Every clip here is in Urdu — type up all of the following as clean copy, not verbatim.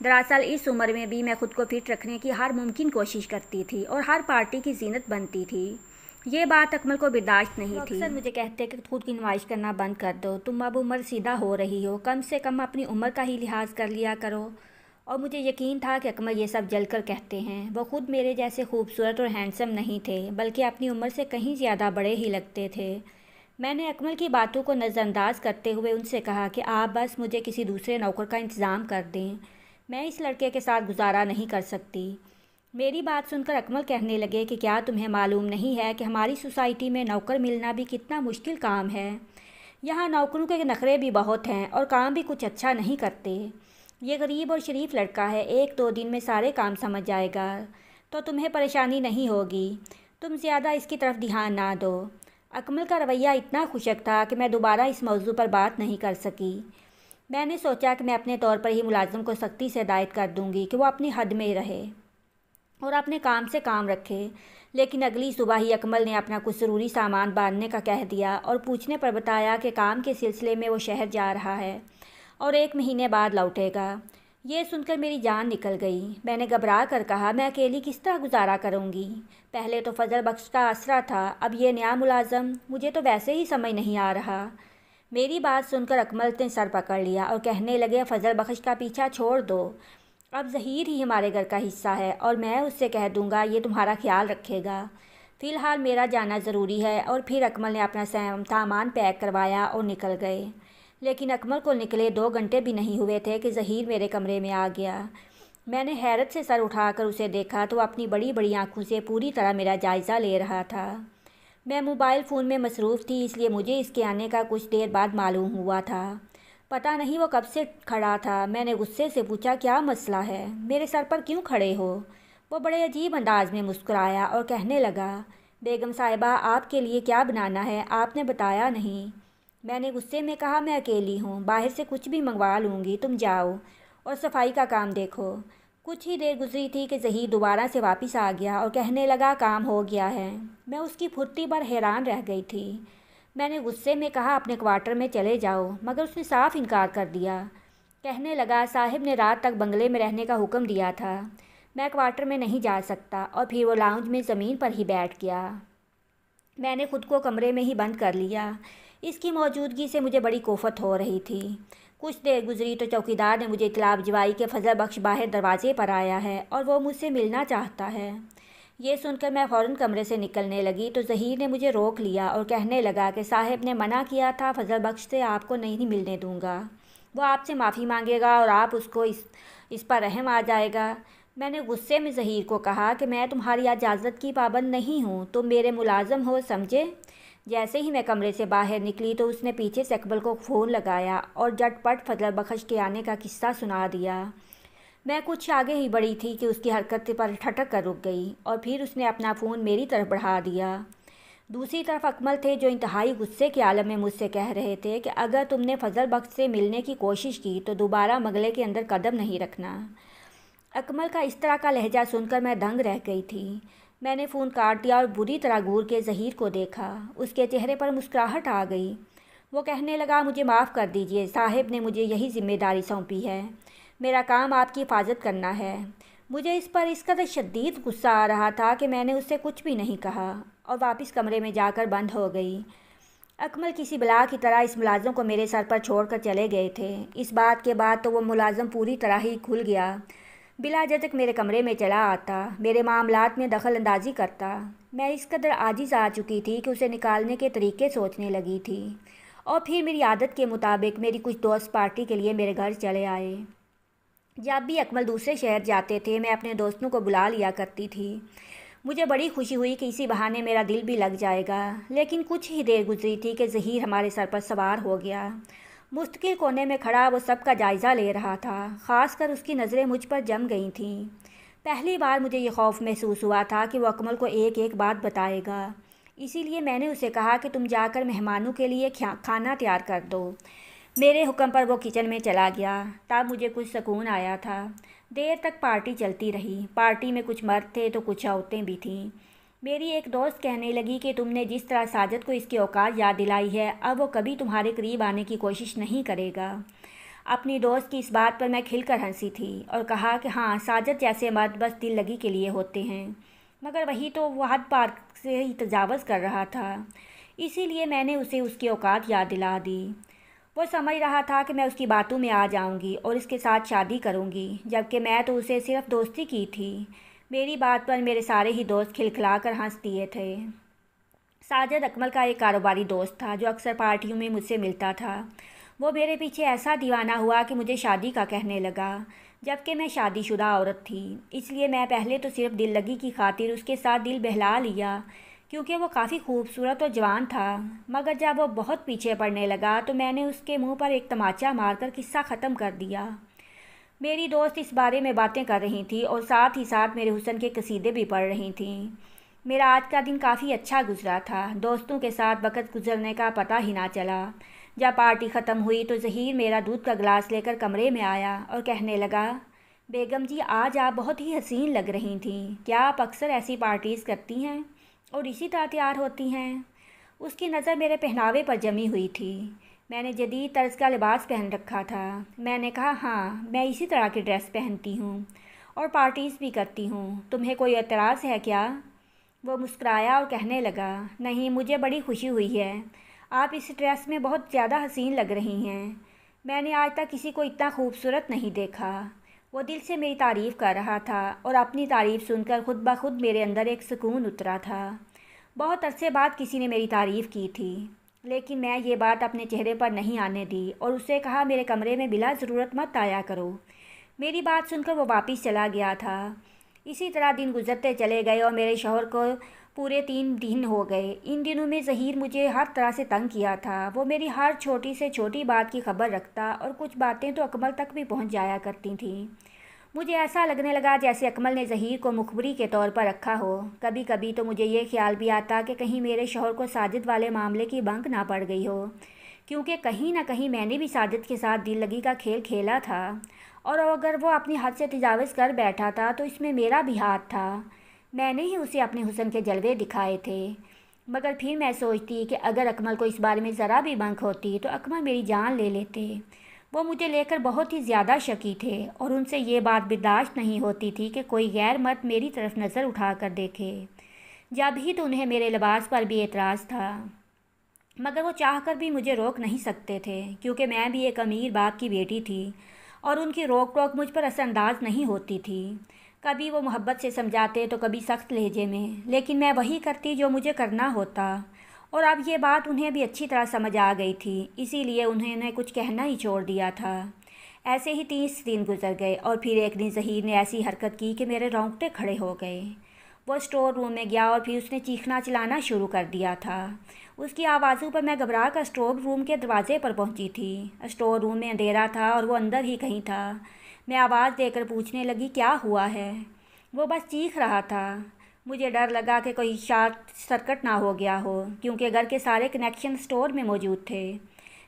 دراصل اس عمر میں بھی میں خود کو فٹ رکھنے کی ہر ممکن کوشش کرتی تھی اور ہر پارٹی کی زینت بنتی تھی۔ یہ بات اکمل کو برداشت نہیں تھی۔ اکثر مجھے کہتے کہ خود کی نمائش کرنا بند کر دو، تم اب عمر سیدھا ہو رہی ہو، کم سے کم اپنی عمر کا ہی لحاظ کر لیا کرو۔ اور مجھے یقین تھا کہ اکمل یہ سب جل کر کہتے ہیں۔ وہ خود میرے جیسے خوبصورت اور ہینڈسم نہیں تھے، بلکہ اپنی عمر سے کہیں زیادہ بڑے ہی لگتے تھے۔ میں نے اکمل کی باتوں کو نظر انداز کرتے ہوئے ان سے کہا کہ آپ بس مجھے کسی دوسرے نوکر کا انتظام کر دیں، میں اس لڑکے کے ساتھ گزارا نہیں کر سکتی۔ میری بات سن کر اکمل کہنے لگے کہ کیا تمہیں معلوم نہیں ہے کہ ہماری سوسائٹی میں نوکر ملنا بھی کتنا مشکل کام ہے؟ یہاں نوکروں کے نخرے بھی بہت ہیں اور کام بھی کچھ اچھا نہیں کرتے۔ یہ غریب اور شریف لڑکا ہے، 1-2 دن میں سارے کام سمجھ جائے گا، تو تمہیں پریشانی نہیں ہوگی، تم زیادہ اس کی طرف دھیان نہ دو۔ اکمل کا رویہ اتنا خشک تھا کہ میں دوبارہ اس موضوع پر بات نہیں کر سکی۔ میں نے سوچا کہ میں اپنے طور پر ہی ملازم کو سختی سے ہدایت کر دوں گی کہ وہ اپنی حد میں رہے اور اپنے کام سے کام رکھے، لیکن اگلی صبح ہی اکمل نے اپنا کچھ ضروری سامان باندھنے کا کہہ دیا اور پوچھنے پر بتایا کہ کام کے سلسلے میں وہ شہر جا رہا ہے اور 1 مہینے بعد لوٹے گا۔ یہ سن کر میری جان نکل گئی۔ میں نے گھبرا کر کہا، میں اکیلی کس طرح گزارا کروں گی؟ پہلے تو فضل بخش کا آسرا تھا، اب یہ نیا ملازم، مجھے تو ویسے ہی سمجھ نہیں آ رہا۔ میری بات سن کر اکمل نے سر پکڑ لیا اور کہنے لگے، فضل بخش کا پیچھا چھوڑ دو، اب ظہیر ہی ہمارے گھر کا حصہ ہے اور میں اس سے کہہ دوں گا یہ تمہارا خیال رکھے گا، فی الحال میرا جانا ضروری ہے۔ اور پھر اکمل نے اپنا سامان پیک کروایا اور نکل گئے، لیکن اکمل کو نکلے 2 گھنٹے بھی نہیں ہوئے تھے کہ ظہیر میرے کمرے میں آ گیا۔ میں نے حیرت سے سر اٹھا کر اسے دیکھا تو وہ اپنی بڑی بڑی آنکھوں سے پوری طرح میرا جائزہ لے رہا تھا۔ میں موبائل فون میں مصروف تھی، اس لیے مجھے اس کے آنے کا کچھ دیر بعد معلوم ہوا تھا۔ پتہ نہیں وہ کب سے کھڑا تھا۔ میں نے غصے سے پوچھا، کیا مسئلہ ہے؟ میرے سر پر کیوں کھڑے ہو؟ وہ بڑے عجیب انداز میں مسکرایا اور کہنے لگا، بیگم صاحبہ آپ کے لیے کیا بنانا ہے؟ آپ نے بتایا نہیں۔ میں نے غصے میں کہا، میں اکیلی ہوں، باہر سے کچھ بھی منگوا لوں گی، تم جاؤ اور صفائی کا کام دیکھو۔ کچھ ہی دیر گزری تھی کہ ظہیر دوبارہ سے واپس آ گیا اور کہنے لگا، کام ہو گیا ہے۔ میں اس کی پھرتی پر حیران رہ گئی تھی۔ میں نے غصے میں کہا، اپنے کوارٹر میں چلے جاؤ، مگر اس نے صاف انکار کر دیا۔ کہنے لگا، صاحب نے رات تک بنگلے میں رہنے کا حکم دیا تھا، میں کوارٹر میں نہیں جا سکتا، اور پھر وہ لاؤنج میں زمین پر ہی بیٹھ گیا۔ میں نے خود کو کمرے میں ہی بند کر لیا۔ اس کی موجودگی سے مجھے بڑی کوفت ہو رہی تھی۔ کچھ دیر گزری تو چوکیدار نے مجھے اطلاع بھجوائی کہ فضل بخش باہر دروازے پر آیا ہے اور وہ مجھ سے ملنا چاہتا ہے۔ یہ سن کر میں فوراً کمرے سے نکلنے لگی تو ظہیر نے مجھے روک لیا اور کہنے لگا کہ صاحب نے منع کیا تھا، فضل بخش سے آپ کو نہیں ملنے دوں گا، وہ آپ سے معافی مانگے گا اور آپ اس کو اس پر رحم آ جائے گا۔ میں نے غصے میں ظہیر کو کہا کہ میں تمہاری اجازت کی پابند نہیں ہوں، تم میرے ملازم ہو، سمجھے؟ جیسے ہی میں کمرے سے باہر نکلی تو اس نے پیچھے سے اکمل کو فون لگایا اور جھٹ پٹ فضل بخش کے آنے کا قصہ سنا دیا۔ میں کچھ آگے ہی بڑھی تھی کہ اس کی حرکت پر ٹھٹک کر رک گئی اور پھر اس نے اپنا فون میری طرف بڑھا دیا۔ دوسری طرف اکمل تھے جو انتہائی غصے کے عالم میں مجھ سے کہہ رہے تھے کہ اگر تم نے فضل بخش سے ملنے کی کوشش کی تو دوبارہ بنگلے کے اندر قدم نہیں رکھنا۔ اکمل کا اس طرح کا لہجہ سن کر میں دنگ رہ گئی تھی۔ میں نے فون کاٹ دیا اور بری طرح گور کے ظہیر کو دیکھا۔ اس کے چہرے پر مسکراہٹ آ گئی۔ وہ کہنے لگا، مجھے معاف کر دیجیے، صاحب نے مجھے یہی ذمہ داری سونپی ہے، میرا کام آپ کی حفاظت کرنا ہے۔ مجھے اس پر اس قدر شدید غصہ آ رہا تھا کہ میں نے اس سے کچھ بھی نہیں کہا اور واپس کمرے میں جا کر بند ہو گئی۔ اکمل کسی بلا کی طرح اس ملازم کو میرے سر پر چھوڑ کر چلے گئے تھے۔ اس بات کے بعد تو وہ ملازم پوری طرح ہی کھل گیا، بلا جھجک میرے کمرے میں چلا آتا، میرے معاملات میں دخل اندازی کرتا۔ میں اس قدر عاجز آ چکی تھی کہ اسے نکالنے کے طریقے سوچنے لگی تھی، اور پھر میری عادت کے مطابق میری کچھ دوست پارٹی کے لیے میرے گھر چلے آئے۔ جب بھی اکمل دوسرے شہر جاتے تھے میں اپنے دوستوں کو بلا لیا کرتی تھی۔ مجھے بڑی خوشی ہوئی کہ اسی بہانے میرا دل بھی لگ جائے گا، لیکن کچھ ہی دیر گزری تھی کہ ظہیر ہمارے سر پر سوار ہو گیا۔ مستقل کونے میں کھڑا وہ سب کا جائزہ لے رہا تھا، خاص کر اس کی نظریں مجھ پر جم گئی تھیں۔ پہلی بار مجھے یہ خوف محسوس ہوا تھا کہ وہ اکمل کو ایک ایک بات بتائے گا، اسی لیے میں نے اسے کہا کہ تم جا کر مہمانوں کے لیے کھانا تیار کر دو۔ میرے حکم پر وہ کچن میں چلا گیا۔ تب مجھے کچھ سکون آیا تھا۔ دیر تک پارٹی چلتی رہی۔ پارٹی میں کچھ مرد تھے تو کچھ عورتیں بھی تھیں۔ میری ایک دوست کہنے لگی کہ تم نے جس طرح ساجد کو اس کی اوقات یاد دلائی ہے، اب وہ کبھی تمہارے قریب آنے کی کوشش نہیں کرے گا۔ اپنی دوست کی اس بات پر میں کھل کر ہنسی تھی اور کہا کہ ہاں، ساجد جیسے مرد بس دل لگی کے لیے ہوتے ہیں، مگر وہی تو وہ حد پار سے ہی تجاوز کر رہا تھا، اسی لیے میں نے اسے اس کی اوقات یاد دلا دی۔ وہ سمجھ رہا تھا کہ میں اس کی باتوں میں آ جاؤں گی اور اس کے ساتھ شادی کروں گی، جبکہ میں تو اسے صرف دوستی کی تھی۔ میری بات پر میرے سارے ہی دوست کھلکھلا کر ہنس دیے تھے۔ ساجد اکمل کا ایک کاروباری دوست تھا جو اکثر پارٹیوں میں مجھ سے ملتا تھا۔ وہ میرے پیچھے ایسا دیوانہ ہوا کہ مجھے شادی کا کہنے لگا، جبکہ میں شادی شدہ عورت تھی۔ اس لیے میں پہلے تو صرف دل لگی کی خاطر اس کے ساتھ دل بہلا لیا، کیونکہ وہ کافی خوبصورت اور جوان تھا، مگر جب وہ بہت پیچھے پڑنے لگا تو میں نے اس کے منہ پر ایک تماچا مار کر قصہ ختم کر دیا۔ میری دوست اس بارے میں باتیں کر رہی تھی اور ساتھ ہی ساتھ میرے حسن کے قصیدے بھی پڑھ رہی تھیں۔ میرا آج کا دن کافی اچھا گزرا تھا، دوستوں کے ساتھ وقت گزرنے کا پتہ ہی نہ چلا۔ جب پارٹی ختم ہوئی تو ظہیر میرا دودھ کا گلاس لے کر کمرے میں آیا اور کہنے لگا، بیگم جی آج آپ بہت ہی حسین لگ رہی تھیں، کیا آپ اکثر ایسی پارٹیز کرتی ہیں اور اسی طرح تیار ہوتی ہیں؟ اس کی نظر میرے پہناوے پر جمی ہوئی تھی۔ میں نے جدید طرز کا لباس پہن رکھا تھا۔ میں نے کہا، ہاں، میں اسی طرح کی ڈریس پہنتی ہوں اور پارٹیز بھی کرتی ہوں، تمہیں کوئی اعتراض ہے کیا؟ وہ مسکرایا اور کہنے لگا، نہیں، مجھے بڑی خوشی ہوئی ہے، آپ اس ڈریس میں بہت زیادہ حسین لگ رہی ہیں، میں نے آج تک کسی کو اتنا خوبصورت نہیں دیکھا۔ وہ دل سے میری تعریف کر رہا تھا اور اپنی تعریف سن کر خود بخود میرے اندر ایک سکون اترا تھا۔ بہت عرصے بعد کسی نے میری تعریف کی تھی، لیکن میں یہ بات اپنے چہرے پر نہیں آنے دی اور اس سے کہا، میرے کمرے میں بلا ضرورت مت آیا کرو۔ میری بات سن کر وہ واپس چلا گیا تھا۔ اسی طرح دن گزرتے چلے گئے اور میرے شوہر کو پورے 3 دن ہو گئے۔ ان دنوں میں ظہیر مجھے ہر طرح سے تنگ کیا تھا۔ وہ میری ہر چھوٹی سے چھوٹی بات کی خبر رکھتا اور کچھ باتیں تو اکمل تک بھی پہنچ جایا کرتی تھیں۔ مجھے ایسا لگنے لگا جیسے اکمل نے ظہیر کو مخبری کے طور پر رکھا ہو۔ کبھی کبھی تو مجھے یہ خیال بھی آتا کہ کہیں میرے شوہر کو ساجد والے معاملے کی بنک نہ پڑ گئی ہو، کیونکہ کہیں نہ کہیں میں نے بھی ساجد کے ساتھ دل لگی کا کھیل کھیلا تھا، اور اگر وہ اپنی حد سے تجاوز کر بیٹھا تھا تو اس میں میرا بھی ہاتھ تھا۔ میں نے ہی اسے اپنے حسن کے جلوے دکھائے تھے۔ مگر پھر میں سوچتی کہ اگر اکمل کو اس بارے میں ذرا بھی بنک ہوتی تو اکمل میری جان لے لیتے۔ وہ مجھے لے کر بہت ہی زیادہ شکی تھے اور ان سے یہ بات برداشت نہیں ہوتی تھی کہ کوئی غیر مرد میری طرف نظر اٹھا کر دیکھے۔ جب ہی تو انہیں میرے لباس پر بھی اعتراض تھا، مگر وہ چاہ کر بھی مجھے روک نہیں سکتے تھے، کیونکہ میں بھی ایک امیر باپ کی بیٹی تھی اور ان کی روک ٹوک مجھ پر اثر انداز نہیں ہوتی تھی۔ کبھی وہ محبت سے سمجھاتے تو کبھی سخت لہجے میں، لیکن میں وہی کرتی جو مجھے کرنا ہوتا، اور اب یہ بات انہیں بھی اچھی طرح سمجھ آ گئی تھی، اسی لیے انہوں نے کچھ کہنا ہی چھوڑ دیا تھا۔ ایسے ہی 30 دن گزر گئے اور پھر ایک دن ظہیر نے ایسی حرکت کی کہ میرے رونگٹے کھڑے ہو گئے۔ وہ اسٹور روم میں گیا اور پھر اس نے چیخنا چلانا شروع کر دیا تھا۔ اس کی آوازوں پر میں گھبرا کر اسٹور روم کے دروازے پر پہنچی تھی۔ اسٹور روم میں اندھیرا تھا اور وہ اندر ہی کہیں تھا۔ میں آواز دے کر پوچھنے لگی، کیا ہوا ہے؟ وہ بس چیخ رہا تھا۔ مجھے ڈر لگا کہ کوئی شارٹ سرکٹ نہ ہو گیا ہو، کیونکہ گھر کے سارے کنیکشن اسٹور میں موجود تھے۔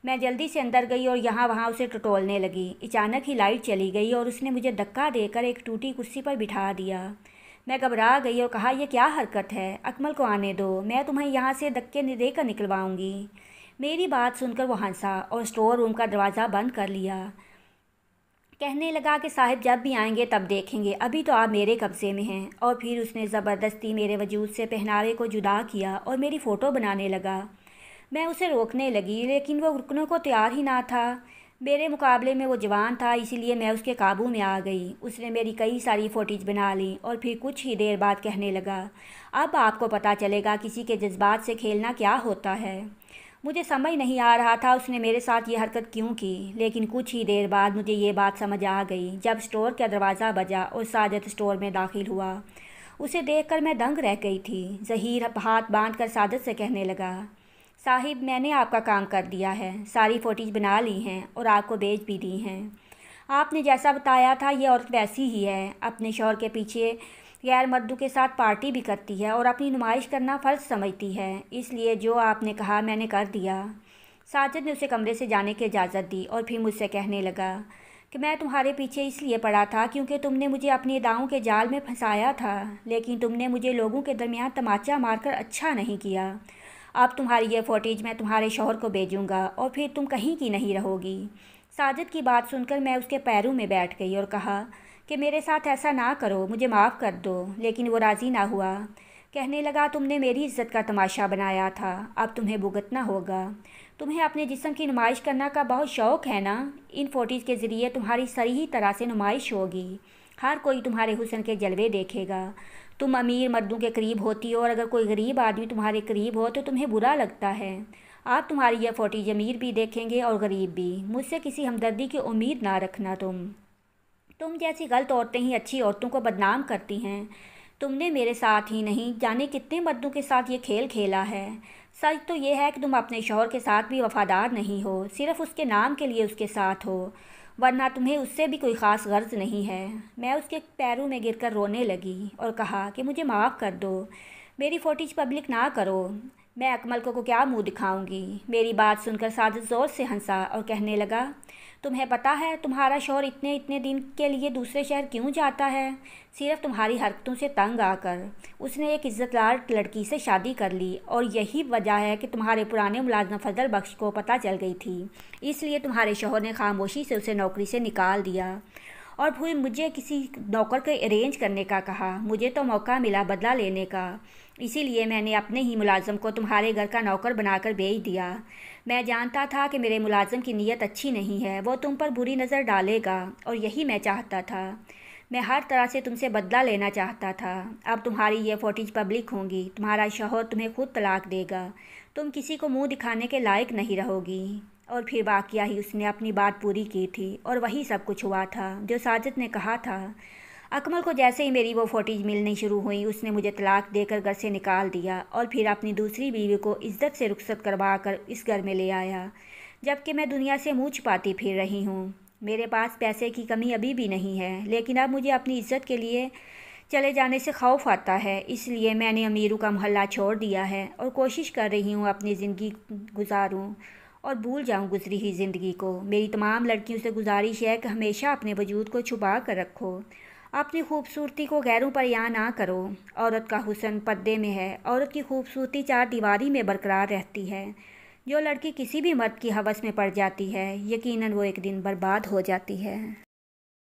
میں جلدی سے اندر گئی اور یہاں وہاں اسے ٹٹولنے لگی۔ اچانک ہی لائٹ چلی گئی اور اس نے مجھے دھکا دے کر ایک ٹوٹی کرسی پر بٹھا دیا۔ میں گھبرا گئی اور کہا، یہ کیا حرکت ہے؟ اکمل کو آنے دو، میں تمہیں یہاں سے دھکے دے کر نکلواؤں گی۔ میری بات سن کر وہ ہنسا اور اسٹور روم کا دروازہ بند کر لیا۔ کہنے لگا کہ صاحب جب بھی آئیں گے تب دیکھیں گے، ابھی تو آپ میرے قبضے میں ہیں۔ اور پھر اس نے زبردستی میرے وجود سے پہناوے کو جدا کیا اور میری فوٹو بنانے لگا۔ میں اسے روکنے لگی، لیکن وہ رکنے کو تیار ہی نہ تھا۔ میرے مقابلے میں وہ جوان تھا، اسی لیے میں اس کے قابو میں آ گئی۔ اس نے میری کئی ساری فوٹیج بنا لی اور پھر کچھ ہی دیر بعد کہنے لگا، اب آپ کو پتہ چلے گا کسی کے جذبات سے کھیلنا کیا ہوتا ہے۔ مجھے سمجھ نہیں آ رہا تھا اس نے میرے ساتھ یہ حرکت کیوں کی، لیکن کچھ ہی دیر بعد مجھے یہ بات سمجھ آ گئی جب اسٹور کا دروازہ بجا اور ساجد اسٹور میں داخل ہوا۔ اسے دیکھ کر میں دنگ رہ گئی تھی۔ ظہیر ہاتھ باندھ کر ساجد سے کہنے لگا، صاحب میں نے آپ کا کام کر دیا ہے، ساری فوٹیج بنا لی ہیں اور آپ کو بھیج بھی دی ہیں۔ آپ نے جیسا بتایا تھا یہ عورت ویسی ہی ہے، اپنے شوہر کے پیچھے غیر مردوں کے ساتھ پارٹی بھی کرتی ہے اور اپنی نمائش کرنا فرض سمجھتی ہے، اس لیے جو آپ نے کہا میں نے کر دیا۔ ساجد نے اسے کمرے سے جانے کی اجازت دی اور پھر مجھ سے کہنے لگا کہ میں تمہارے پیچھے اس لیے پڑا تھا کیونکہ تم نے مجھے اپنی اداؤں کے جال میں پھنسایا تھا، لیکن تم نے مجھے لوگوں کے درمیان تماچا مار کر اچھا نہیں کیا۔ اب تمہاری یہ فوٹیج میں تمہارے شوہر کو بھیجوں گا اور پھر تم کہیں کی نہیں رہو گی۔ ساجد کی بات سن کر میں اس کے پیروں میں بیٹھ گئی اور کہا کہ میرے ساتھ ایسا نہ کرو، مجھے معاف کر دو، لیکن وہ راضی نہ ہوا۔ کہنے لگا تم نے میری عزت کا تماشا بنایا تھا، اب تمہیں بھگتنا ہوگا۔ تمہیں اپنے جسم کی نمائش کرنا کا بہت شوق ہے نا؟ ان فوٹوز کے ذریعے تمہاری صحیح طرح سے نمائش ہوگی، ہر کوئی تمہارے حسن کے جلوے دیکھے گا۔ تم امیر مردوں کے قریب ہوتی ہو اور اگر کوئی غریب آدمی تمہارے قریب ہو تو تمہیں برا لگتا ہے۔ آپ تمہاری یہ فوٹوز امیر بھی دیکھیں گے اور غریب بھی۔ مجھ سے کسی ہمدردی کی امید نہ رکھنا۔ تم جیسی غلط عورتیں ہی اچھی عورتوں کو بدنام کرتی ہیں۔ تم نے میرے ساتھ ہی نہیں جانے کتنے مردوں کے ساتھ یہ کھیل کھیلا ہے۔ سچ تو یہ ہے کہ تم اپنے شوہر کے ساتھ بھی وفادار نہیں ہو، صرف اس کے نام کے لیے اس کے ساتھ ہو، ورنہ تمہیں اس سے بھی کوئی خاص غرض نہیں ہے۔ میں اس کے پیروں میں گر کر رونے لگی اور کہا کہ مجھے معاف کر دو، میری فوٹوز پبلک نہ کرو، میں اکمل کو کیا منہ دکھاؤں گی۔ میری بات سن کر ساجد زور سے ہنسا اور کہنے لگا تمہیں پتہ ہے تمہارا شوہر اتنے دن کے لیے دوسرے شہر کیوں جاتا ہے؟ صرف تمہاری حرکتوں سے تنگ آ کر۔ اس نے ایک عزت دار لڑکی سے شادی کر لی اور یہی وجہ ہے کہ تمہارے پرانے ملازم فضل بخش کو پتہ چل گئی تھی، اس لیے تمہارے شوہر نے خاموشی سے اسے نوکری سے نکال دیا اور پھر مجھے کسی نوکر کو ارینج کرنے کا کہا۔ مجھے تو موقع ملا بدلہ لینے کا، اسی لیے میں نے اپنے ہی ملازم کو تمہارے گھر کا نوکر بنا کر بھیج دیا۔ میں جانتا تھا کہ میرے ملازم کی نیت اچھی نہیں ہے، وہ تم پر بری نظر ڈالے گا اور یہی میں چاہتا تھا۔ میں ہر طرح سے تم سے بدلہ لینا چاہتا تھا۔ اب تمہاری یہ فوٹوز پبلک ہوں گی، تمہارا شوہر تمہیں خود طلاق دے گا، تم کسی کو منہ دکھانے کے لائق نہیں رہو گی۔ اور پھر واقعہ ہی اس نے اپنی بات پوری کی تھی اور وہی سب کچھ ہوا تھا جو ساجد نے کہا تھا۔ اکمل کو جیسے ہی میری وہ فوٹوز ملنی شروع ہوئی، اس نے مجھے طلاق دے کر گھر سے نکال دیا اور پھر اپنی دوسری بیوی کو عزت سے رخصت کروا کر اس گھر میں لے آیا، جبکہ میں دنیا سے منہ چھپاتی پھر رہی ہوں۔ میرے پاس پیسے کی کمی ابھی بھی نہیں ہے، لیکن اب مجھے اپنی عزت کے لیے چلے جانے سے خوف آتا ہے، اس لیے میں نے امیروں کا محلہ چھوڑ دیا ہے اور کوشش کر رہی ہوں اپنی زندگی گزاروں اور بھول جاؤں گزری ہوئی زندگی کو۔ میری تمام لڑکیوں سے گزارش ہے کہ ہمیشہ اپنے وجود کو چھپا کر رکھو، اپنی خوبصورتی کو غیروں پر عیاں نہ کرو۔ عورت کا حسن پردے میں ہے، عورت کی خوبصورتی چار دیواری میں برقرار رہتی ہے۔ جو لڑکی کسی بھی مرد کی ہوس میں پڑ جاتی ہے، یقیناً وہ ایک دن برباد ہو جاتی ہے۔